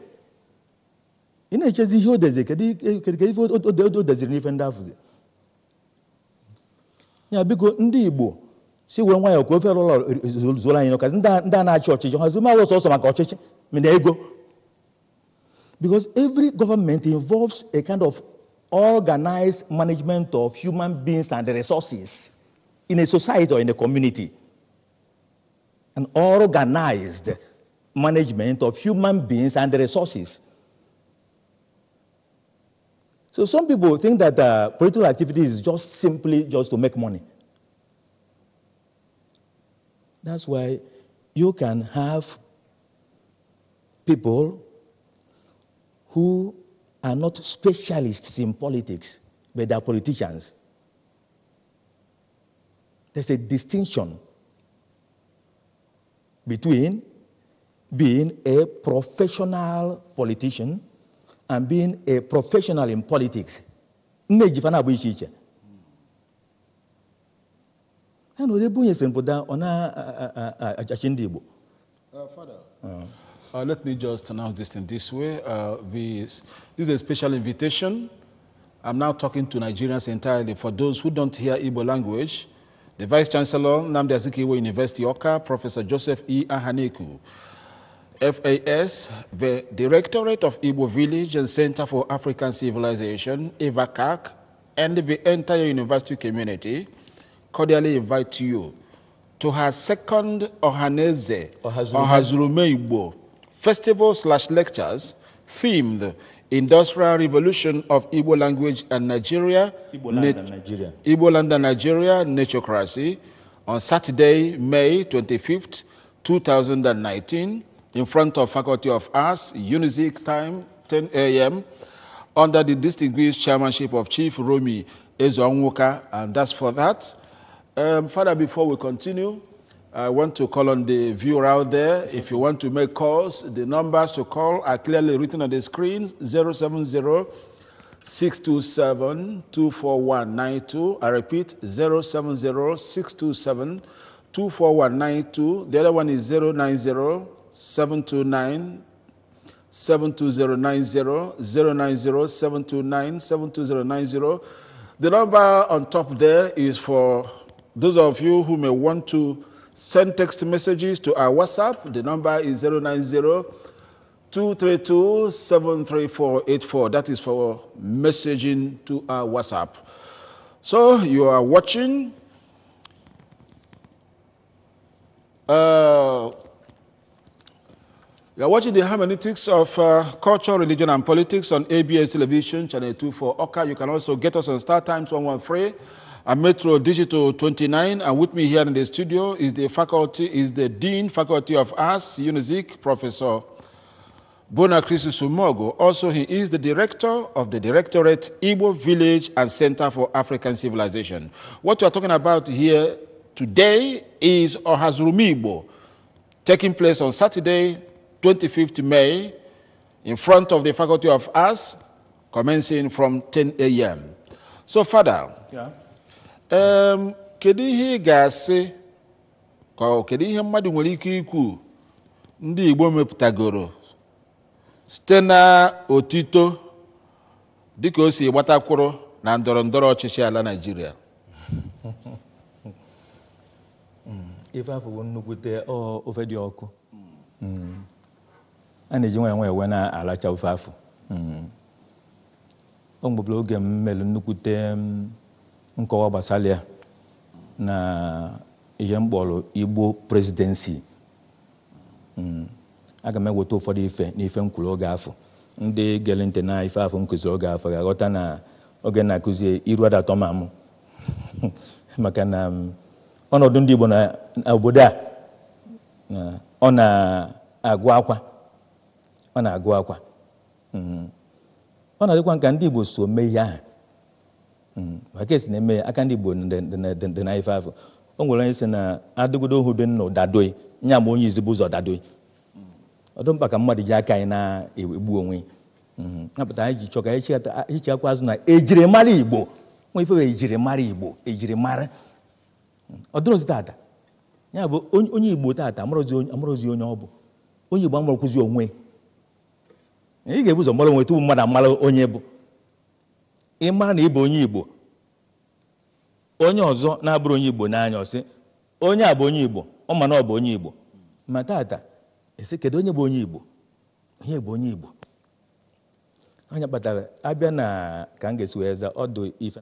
Ị na-echezi ihe o deziri, kedu ife o deziri n'ife ndị afụzi. Ya biko ndị Igbo si were nwayọọ ka ofe ụlọ zuoro anyị n'ọkazi ndị a na-achị ọchịchị ha zụma awụ sọsọ maka ọchịchị na ego. Because every government involves a kind of organized management of human beings and resources in a society or in a community. An organized management of human beings and resources. So some people think that political activity is just simply just to make money. That's why you can have people who are not specialists in politics, but they are politicians. There's a distinction between being a professional politician and being a professional in politics. Father, let me just announce this in this way. This is a special invitation. I'm now talking to Nigerians entirely. For those who don't hear Igbo language, the Vice Chancellor, Nnamdi Azikiwe University, Awka, Professor Joseph E. Ahaneku, FAS, the Directorate of Igbo Village and Center for African Civilization, EVACAC, and the entire university community cordially invite you to her second Ohazurume Igbo festival/lectures themed Industrial Revolution of Igbo Language and Nigeria, Igbo Land and Nigeria, Naturocracy, on Saturday, May 25th, 2019, in front of Faculty of Arts, Unizik, time 10 a.m., under the distinguished chairmanship of Chief Romi Ezo-Onwuka, and that's for that. Father, before we continue, I want to call on the viewer out there. If you want to make calls, the numbers to call are clearly written on the screen: 070-627-24192. I repeat, 070-627-24192. The other one is 090-729-72090, 090-729-72090. The number on top there is for those of you who may want to send text messages to our WhatsApp. The number is 090-232-73484. That is for messaging to our WhatsApp. So you are watching the hermeneutics of culture, religion, and politics on ABS Television, Channel 24 Oka. You can also get us on Star Times 113 and Metro Digital 29. And with me here in the studio is the Dean, Faculty of Arts, Unizik, Professor Bonakrisis Umogo. Also, he is the director of the Directorate Igbo Village and Center for African Civilization. What we are talking about here today is Ohazurume Igbo, taking place on Saturday, 25th May, in front of the Faculty of Arts, commencing from 10 a.m. So, Father, kedu ihe ga-asị ka kedu ihe mmadụ nwere ike ikwu ndị Igbo mepụtagoro site na otito dịka o si gbatakwuru na ndọrọndọrọ ọchịchị ala Naịjirịa? Ife afọ bụ nnukwute ofe dị ọkụ. A na-eji nwa ewe na-alacha ofe afọ. O mgbebụla oge m melu nnukwute nkọwa gbasara ya na ihe mkpọrọ Igbo presidency. Aga m eweta ụfọdụ ife n'ife nkwuru oge afọ. Ndị gere ntị na ife afọ nkụzi oge afọ ga-aghọta na oge na-akụzi iru adatọ ma mụ maka na ọnọdụ ndị Igbo na obodo a ọ na-agụ akwa. Ọ na-agụ akwa. Ọ na-adịkwa nka ndị Igbo so mee ihe ahụ. Maka esi na-eme aka ndị Igbo dị na ife afọ. O nwere onye sị na adịgodo ohu dị nnụ dadoị nya ma onye izibu ụzọ dadoị. Ọdụ mkpa ka mmadụ ji aka anyị na-egbu onwe. Napụta anyị ji chọọ ka anyị hichakwa azụ na ejirimara Igbo. Nwa ife bụ ejirimara Igbo, ejirimara. Ọ dịrọzi tata. Ya bụ onye Igbo tata amụrụzi onye ọ bụ. Onye Igbo amụrụkwụzi onwe. Ị ga-ebu ụzọ mara onwe tupu mmadụ amara onye bụ. Ị mara na ị bụ onye Igbo. Onye ọzọ na-abụrụ onye Igbo n'anya ọsị onye a bụ onye Igbo, ọ ma na ọ bụ onye Igbo. Ma tata esi kedu onye bụ onye Igbo? Onye bụ onye Igbo. Onye kpatara abịa na ka m ga-esi wee za ọdụ ife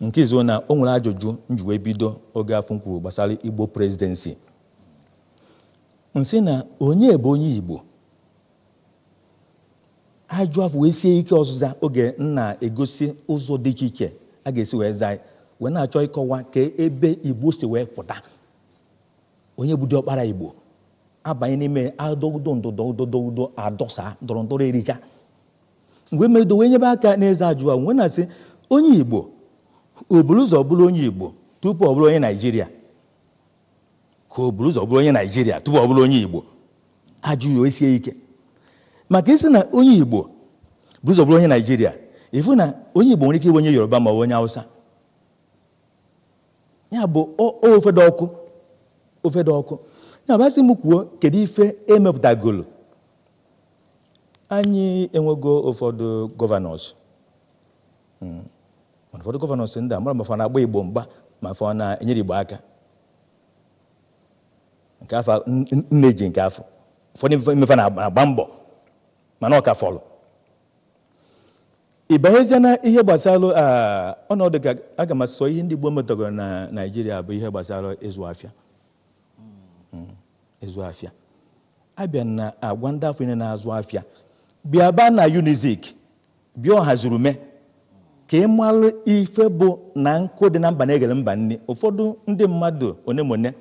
nke izu na o nwere ajụjụ nji wee bido oge afọ nkwuru gbasara Igbo presidency. Nsị na onye bụ onye Igbo. Ajụ afọ wee sie ike ọzụza oge na-egosi ụzọ dị iche iche a ga-esi wee zaa wee na-achọ ịkọwa ka ebe Igbo si wee pụta. Onye bụ diọkpara Igbo abanye n'ime adọgdo adọsa ndọrọndọrọ erika. Mgbe medo wee nyebe aka n'eze ajụ ahụ wee na-asị onye Igbo o buru ụzọ bụrụ onye Igbo tupu ọ bụrụ onye Naịjirịa ka o buru ụzọ bụrụ onye Naịjirịa tupu ọ bụrụ onye Igbo. Ajụ ya wee sie ike maka isi na onye Igbo buru ụzọ bụrụ onye Naịjirịa ifu na onye Igbo nwere ike ịbụ onye Yoruba ma ọ bụ onye Hausa. Ya bụ ofe dị ọkụ. Ya bụ asị m kwuo kedu ife emepụtagolo. Anyị enwego ụfọdụ gọvanọs. Ụfọdụ gọvanọs ndị a mara ma fa na-agba Igbo mgba ma fa na-enyere Igbo aka. Nke afọ nneji nke afọ. Ụfọdụ imefe na-agba mbọ mana ọ ka fọlụ. Ịbanyezie na ihe gbasara ọnọdụ ka aga m asọ ihe ndị Igbo metọgoro na Naịjirịa bụ ihe gbasara ịzụ afịa. Ịzụ afịa. Abịa na agwa ndị afọ na-azụ afịa bịa ba na Unizik bịa Ohazurume ka ị malụ ife bụ na nkụ dị na mba na-egere mba nne. Ụfọdụ ndị mmadụ onemone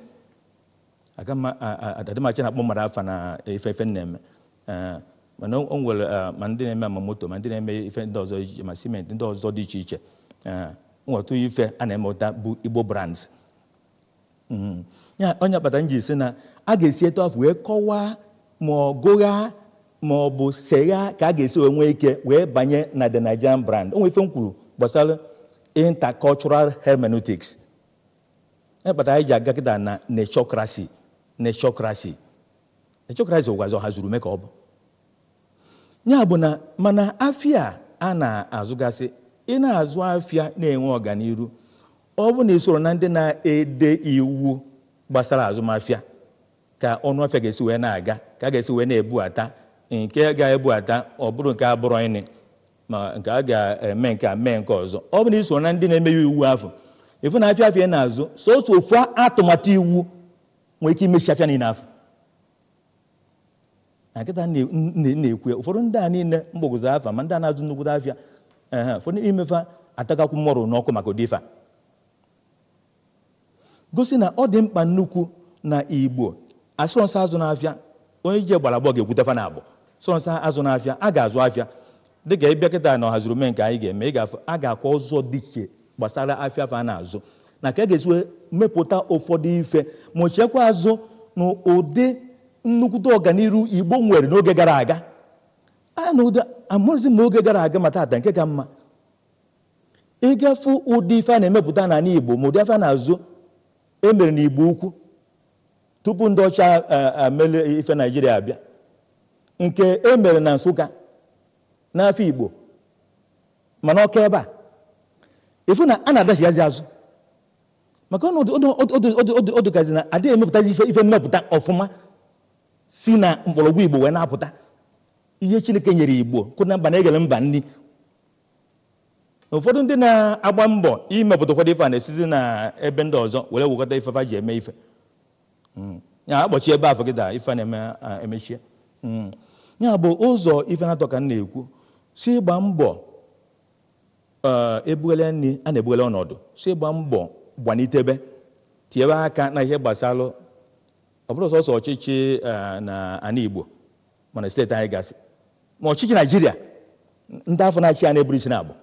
adịmachi na-akpọ mmadụ afa na ife na-eme mana o nwere ma ndị na-eme ama moto ma ndị na-eme ife ndị ọzọ iche ma simenti ndị ọzọ dị iche iche. Nwetụ ife a na-emepụta bụ Igbo brands. Ya onye kpatara nji si na a ga-esi etu afọ wee kọwaa ma ọ gụgha ma ọ bụ segha ka a ga-esi wee nwee ike wee banye na the Nigerian brand. O nwere ife m kwuru gbasara intercultural hermeneutics. Onye kpatara anyị ji aga kịta na nechocracy. Nechocracy ụgwazi Ohazurume ka ọ bụ. Ya bụ na mana afịa a na-azụgasị ị na-azụ afịa na-enwe ọganiru ọ bụ na isoro na ndị na-ede iwu gbasara azụmafịa ka ọnụ afịa ga-esi wee na-aga ka a ga-esi wee na-ebubata nke ga-ebubata ọ bụrụ nke abụrụ ịnị ma nke a ga-eme nke a mee nke ọzọ. Ọ bụ na isoro na ndị na-eme iwu afọ ifu na afịa na-azụ soso ofu atụmatụ iwu nwere ike imechi afịa niile afọ. Na nkịta na-ekwu ụfọdụ ndị a niile mgbagwozi afa ma ndị a na-azụ nnukwu afịa ụfọdụ imefa atakakwu mmọrụ n'ọkụ maka ụdị ife a. Gosi na ọ dị mkpa nnukwu na Igbo asụrọnsị azụ n'afịa onye ji gbara agbọ ga-ekwutefa na abụ sọnsọ azụ n'afịa a ga-azụ afịa dịka ịbịa kịta na Ohazurume nke anyị ga-eme a ga-akwa ụzọ dị iche gbasara afịa afọ a na-azụ na ka a ga-esi mepụta ụfọdụ ife ma chekwa azụ n'ụdị nnukwute ọganiru Igbo nwere n'oge gara aga amaghịzi m oge gara aga ma tata nke ka mma ịgafu ụdị ife a na-emepụta n'ala Igbo ma ụdị afọ a na-azụ emere n'Igbo ukwu tupu ndị ọcha mele ife Naijiria abịa nke emere na Nsụka n'afọ Igbo mana ọka ebe a ifu na a na-adachighazi azụ maka ọdụkazi na adịghị emepụtazi ife mmepụta ọfụma si na mkpọrọgwụ Igbo wee na-apụta ihe Chineke nyere Igbo kwụ na mba na-egele mba nri. Ụfọdụ ndị na-agba mbọ imepụta ụfọdụ ife a na-esizi na ebe ndị ọzọ were wekọta ife ji eme ife ya akpọchi ebe afọ gịda ife na-emechie ya bụ ụzọ ife na-atọ ka m na-ekwu si ịgba mbọ ebughele nri a na-ebughele ọnọdụ si ịgba mbọ gbanitebe tiebe aka na ihe gbasara ọ bụrụ sọsọ ọchịchị na ana Igbo mana steeti anyị gasị ma ọchịchị Naijiria ndị afọ na-achị ya na-eburu isi na-agbụ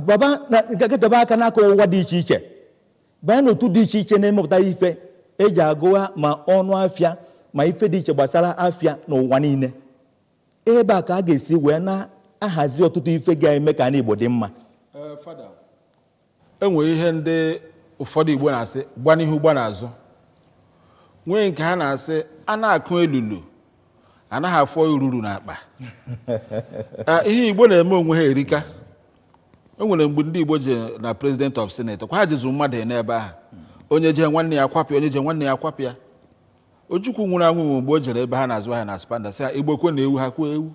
baba ga-gatebe aka n'aka ụwa dị iche iche banye n'otu dị iche iche na-emepụta ife eji agụwa ma ọnụ afịa ma ife dị iche gbasara afịa n'ụwa niile ebe a ka a ga-esi wee na-ahazi ọtụtụ ife ga-eme ka ana Igbo dị mma. Enwere ihe ndị ụfọdụ Igbo na-asị gba n'ihu gba n'azụ nwee nke ha na-asị a na-akụ elulu anaghị afọ iruru n'akpa ihe Igbo na-eme onwe ha erika. Enwere mgbe ndị Igbo je na President of Senate kwa ha jezuru mmadụ n'ebe ahụ onye je nwanne ya kwapịa onye je nwanne ya kwapịa Ojukwu nwụrụ anwụ mgbe o jere ebe ha na-azụ ahịa na Spanda sị Igbo kwe na ewu ha kwuo ewu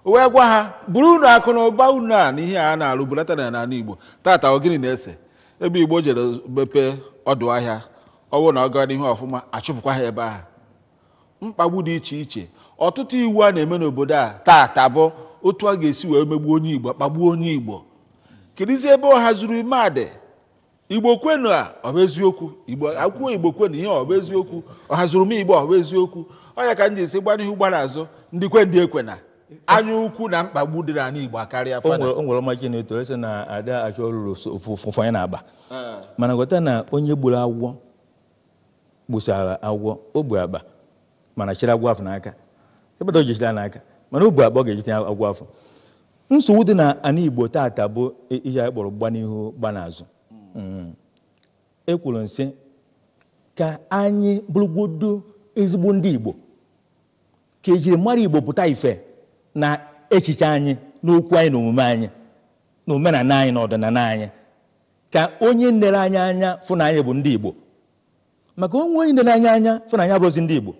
o wee gwa ha buru unu akụ na ụba unu a na ihe a na-alụ bulata na n'ala Igbo tata ogini na-ese ebe Igbo jere mepee ọdụ ahịa ọwụ na ọ gara n'ihu ọfụma achụpụkwa ha ebe ahụ. Mkpagbu dị iche iche ọtụtụ iwu a na-eme n'obodo a tata bụ otu a ga-esi wee megbuo onye Igbo kpagbuo onye Igbo. Kedizie ebe Ohazurume adị Igbo kwenu a ọ bụ eziokwu Igbo akwụkwọ Igbo kwenu ihe ọ bụ eziokwu Ohazurume Igbo ọ bụ eziokwu ọnya ka m ji esi gba n'ihu gba n'azụ ndị kwe ndị ekwena anya ukwu na mkpagbu dị n'ala Igbo akarịa fada. O nwere ọmachi na-eto ese na ada achọ ọrụrụ ụfụfụ onye na-agba mana ghọta na onye gburu agwọ gbusara agwọ o gbu agba mana chịrị agwọ afọ n'aka ebe o jechiri n'aka mana o bu agba ọ ga-ejite agwọ afọ. Nsogbu dị na ana Igbo tata bụ ihe anyị kpọrọ gba n'ihu gba n'azụ. Ekwuru nsị ka anyị bụrụgodo ezigbo ndị Igbo ka ejiri mara Igbo pụta ife na echiche anyị n'okwu anyị na omume anyị na omenala anyị na ọdịnala anyị ka onye nlere anyị anya fụ na anyị bụ ndị Igbo maka onye nlere anyị anya fụ na anyị abụrụzi ndị Igbo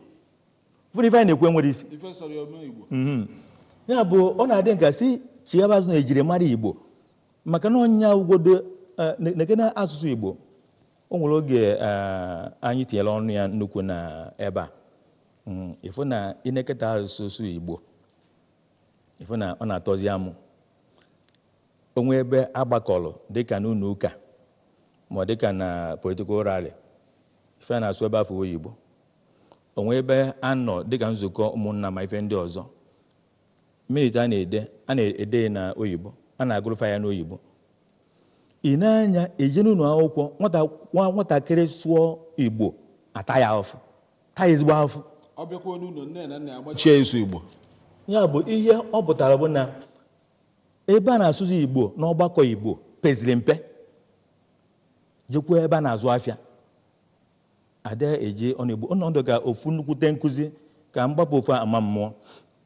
fụrụ ife anyị na-ekwu nwere isi ya bụ ọ na-adị nka si chiabazụ na-ejiri mara Igbo maka na ọnya ugodo na asụsụ Igbo o nwere oge anyị tinyere ọnụ ya nnukwu na ebe a ịfụ na ineketa asụsụ Igbo ịfụ na ọ na-atọzi amụ onwe ebe agbakọrọ dịka n'ụlọ ụka ma ọ dịka na political rally ife na-asụ ebe afọ oyibo onwe ebe a nọ dịka nzukọ ụmụnna ma ife ndị ọzọ miniti a na-ede na oyibo a na-agụrụfa ya n'oyibo ị na-anya eje n'ụlọ akwụkwọ nwatakịrị sụọ Igbo ata ya afụ taa ezigbo afụ ọ bịakwa n'ụlọ nne na nna agbachie ịsụ Igbo. Ya bụ ihe ọ pụtara bụ na ebe a na-asụzi Igbo n'ọgbakọ Igbo peziri mpe jekwa ebe a na-azụ afịa ada eje ọnụ Igbo ọnọdụ ka ofu nnukwute nkụzi ka mgbapụ ofu ama mmụọ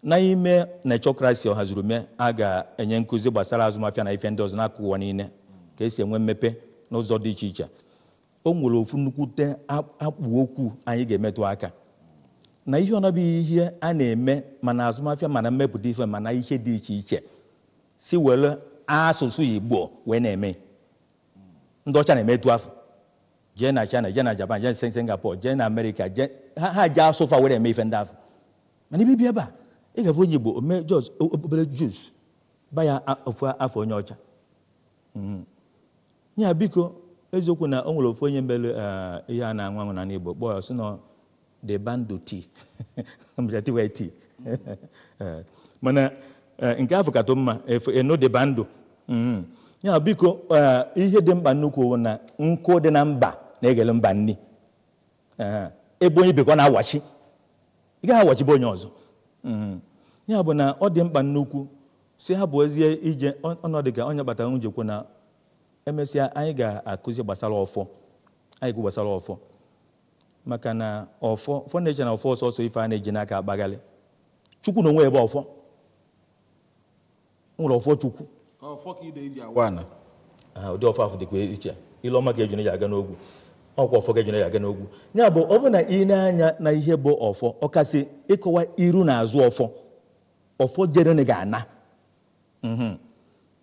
n'ime nechọkrasị Ohazurume a ga-enye nkụzi gbasara azụmahịa na ife ndị ọzọ n'akụkụ ụwa niile ka esi enwe mmepe n'ụzọ dị iche iche. O nwere ofu nnukwute akpụ okwu anyị ga-emetụ aka na ihe ọnọbụghị ihe a na-eme mana azụmahịa mana mmepụta ife mana ihe dị iche iche si were asụsụ Igbo wee na-eme. Ndị ọcha na-emetụ afọ jee na China jee na Japan jee Singapore jee na America ha ji asụfa were eme ife ndị afọ mana ibi ebe a ị ga-afụ onye Igbo ome jos obere jus baya ofu afọ onye ọcha. Ya biko eziokwu na o nwere ofu onye mbele ihe a na-anwụ anwụ na Igbo kpọọ sị na the bando tea. Mjatiwe tea. Mana nke afọ katọ mma eno de bando. Ya biko ihe dị mkpa nnukwu na nkụ dị na mba na-egele mba nni. Ebe onye bekọ na-awachi. Ị gaghị awachi bụ onye ọzọ. Ya bụ na ọ dị mkpa nnukwu si ha bụ ezie ije ọnọdụ ka onye batara njekwu na emesịa anyị ga-akụzi gbasara ọfọ. Anyị gbasara ọfọ. Maka na ọfọ na-eche na ọfọ ọsọsọ ife a na-eji n'aka akpaghalị. Chukwu na onwe ebe ọfọ. Nwere ọfọ Chukwu. Ọfọ ka ide iji awa na. Ụdị ọfọ afọ dịkwa iche. Ile ọma ka ejune ya aga n'ogwu. Ọkwa ọfọ ka ejune ya aga n'ogwu. Ya bụ ọ bụ na ị na-anya na ihe bụ ọfọ, ọkasị ịkọwa iru na azụ ọfọ. Ọfọ jere ga-ana.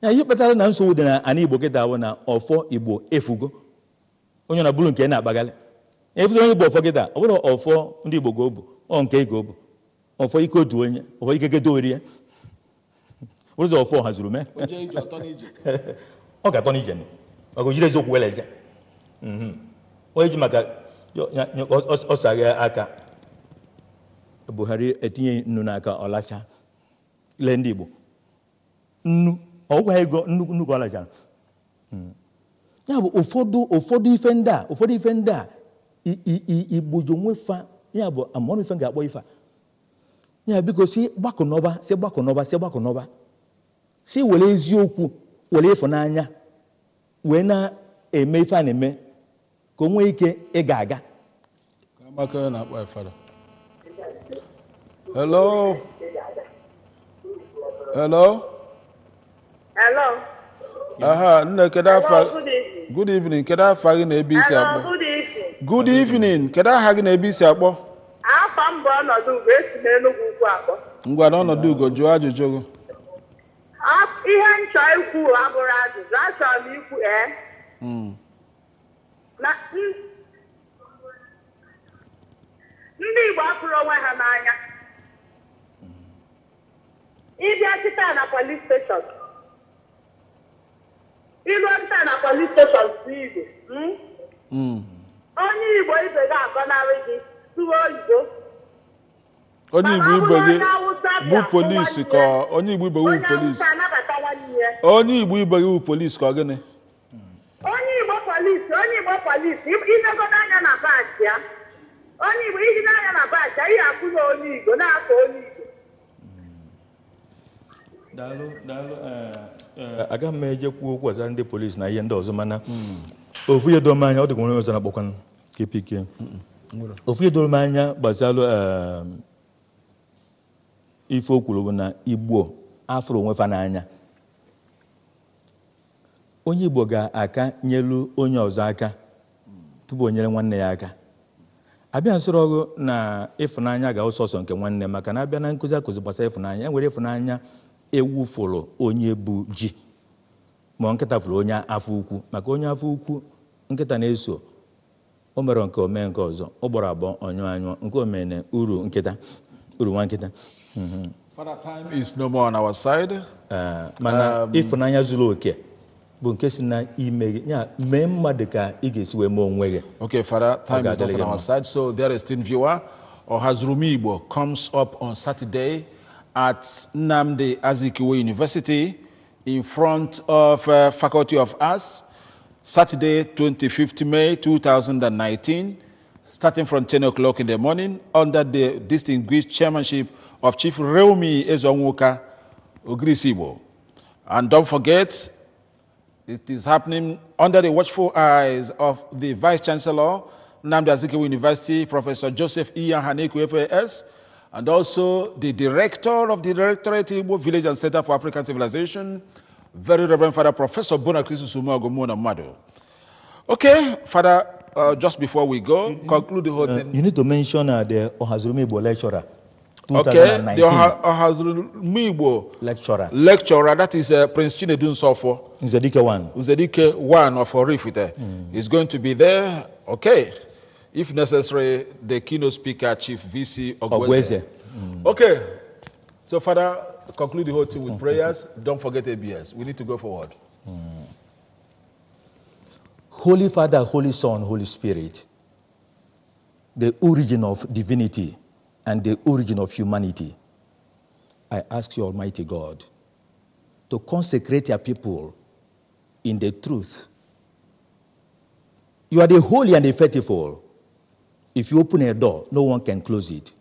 Ya ihe kpatara na nsogbu dị na ana Igbo kịta bụ na ọfọ Igbo efugo. Onye na bụrụ nke na-akpaghalị. Efugo onye Igbo ọfọ kịta, ọ bụrụ ọfọ ndị Igbo ga obu, ọ nke Igbo obu. Ọfọ ike otu onye, ọfọ ike kedo orie. Ụzọ ọfọ Ohazurume. Ọ ga-atọ n'ije. Ọ ga-ejire eziokwu wele eje. Onye ji maka ọsagha aka. Buhari etinye nnu n'aka ọlacha. Ile ndị Igbo. Nnu. Ọgwụ ego nnukwu ọlacha. Ya bụ ụfọdụ ife ndị a Igbo ji onwe fa. Ya bụ amụrụ ife ga-akpọ ife. Ya biko si gbakọnọba. Si were eziokwu, were ịfụnanya, wee na-eme ife a na-eme ka o nwee ike ịga aga. Hello. Aha, nne kedu afa? Good evening. Kedu afa gị na ebe isi akpọ? Good evening. Kedu aha gị na ebe isi akpọ? Afa m bụ ọnọdụ ugo esi n'Enugu ukwu akpọ. Ngwa n'ọnọdụ ugo jụọ ajụjụ gị. Ihe nchọ ikwu abụrụ ajụjụ, achọrọ m ikwu na ndị Igbo apụrụ onwe ha n'anya. Ịbịa kịta na police station, ilu nta na police station si Igbo. Onye Igbo ibe gị agọnarị gị tụọ oyibo. Onye Igbo ibe gị bụ polisi ka onye Igbo ibe gị polisi. Onye Igbo ibe gị bụ polisi ka ọ gịnị? Onye Igbo polisi imegodo anya na baachị ya. Onye Igbo iji n'anya na baachị ya, ihe akwụ na onye Igbo na-akọ onye Igbo. Daalụ. Aga m ejekwu okwu gbasara ndị polisi na ihe ndị ọzọ mana ofu ihe doro m anya ọ dịkwa onye ọzọ na-akpọkwa KPK. Ofu ihe doro m anya gbasara ife o kwuru bụ na Igbo afụrụ onwe fa n'anya. Onye Igbo ga-aka nyelu onye ọzọ aka tupu o nyere nwanne ya aka. Abịa nsoro ọgụ na ịfụnanya ga-ụsọsọ nke nwanne maka na abịa na nkụzi akụzi gbasara ịfụnanya enwere ịfụnanya ewu fụrụ onye bụ ji ma nkịta fụrụ onye afọ ukwu maka onye afọ ukwu nkịta na-eso o mere nke omee nke ọzọ ọ gbara abụọ anyụ nke omene uru nwa nkịta. Father, time is no more on our side. Mana ịfụnanya zuru oke bụ nke si na ime gị ya mee mmadụ ka ị ga-esi wee mee onwe gị. Okay, Father, time is not on our side. So, dear esteemed viewer, Ohazurume Igbo comes up on Saturday at Nnamdi Azikiwe University in front of Faculty of Arts, Saturday, 25th May 2019, starting from 10 o'clock in the morning, under the distinguished chairmanship of Chief Reumi Ezonwoka Ogrisibo. And don't forget, it is happening under the watchful eyes of the Vice Chancellor, Nnamdi Azikiwe University, Professor Joseph Ian Haneku, FAS, and also the Director of the Directorate Igbo Village and Center for African Civilization, Very Reverend Father Professor Bonakrisusuma Ogumona Mado. Okay, Father, just before we go, conclude the whole thing. You need to mention the Ohazurume Igbo lecturer. Okay, the Ohazurume Igbo lecturer, that is Prince Chinedun Sofo. Uzedike 1. Uzedike 1 of Orifite is going to be there. Okay. If necessary, the keynote speaker, Chief VC Ogweze. Okay. So, Father, conclude the whole thing with prayers. Don't forget ABS. We need to go forward. Holy Father, Holy Son, Holy Spirit, the origin of divinity and the origin of humanity. I ask you, Almighty God, to consecrate your people in the truth. You are the holy and the faithful. If you open a door, no one can close it.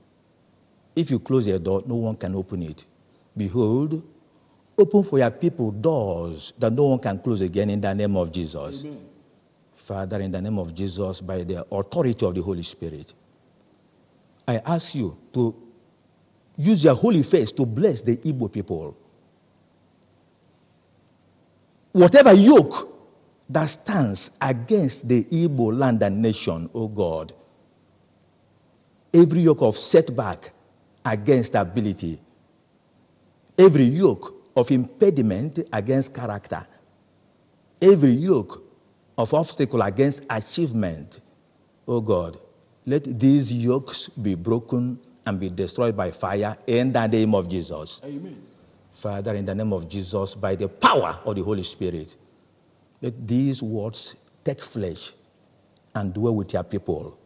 If you close a door, no one can open it. Behold, open for your people doors that no one can close again in the name of Jesus. Amen. Father, in the name of Jesus, by the authority of the Holy Spirit, I ask you to use your holy face to bless the Igbo people. Whatever yoke that stands against the Igbo land and nation, O God, every yoke of setback against ability, every yoke of impediment against character, every yoke of obstacle against achievement, O God, let these yokes be broken and be destroyed by fire in the name of Jesus. Amen. Father, in the name of Jesus, by the power of the Holy Spirit, let these words take flesh and dwell with your people.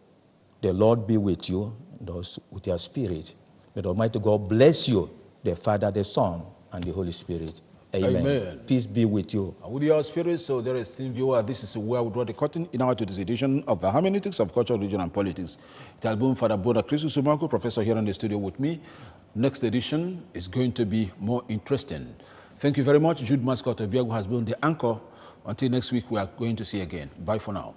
The Lord be with you, and also with your spirit. May the Almighty God bless you, the Father, the Son, and the Holy Spirit. Amen. Amen. Peace be with you. And with your spirit, so there is esteemed viewer. This is where we draw the curtain in our today's edition of the Hermeneutics of Culture, Religion, and Politics. It has been Father Bonacrisus Umogu, professor here in the studio with me. Next edition is going to be more interesting. Thank you very much. Jude Mascot Obiagu has been the anchor. Until next week, we are going to see you again. Bye for now.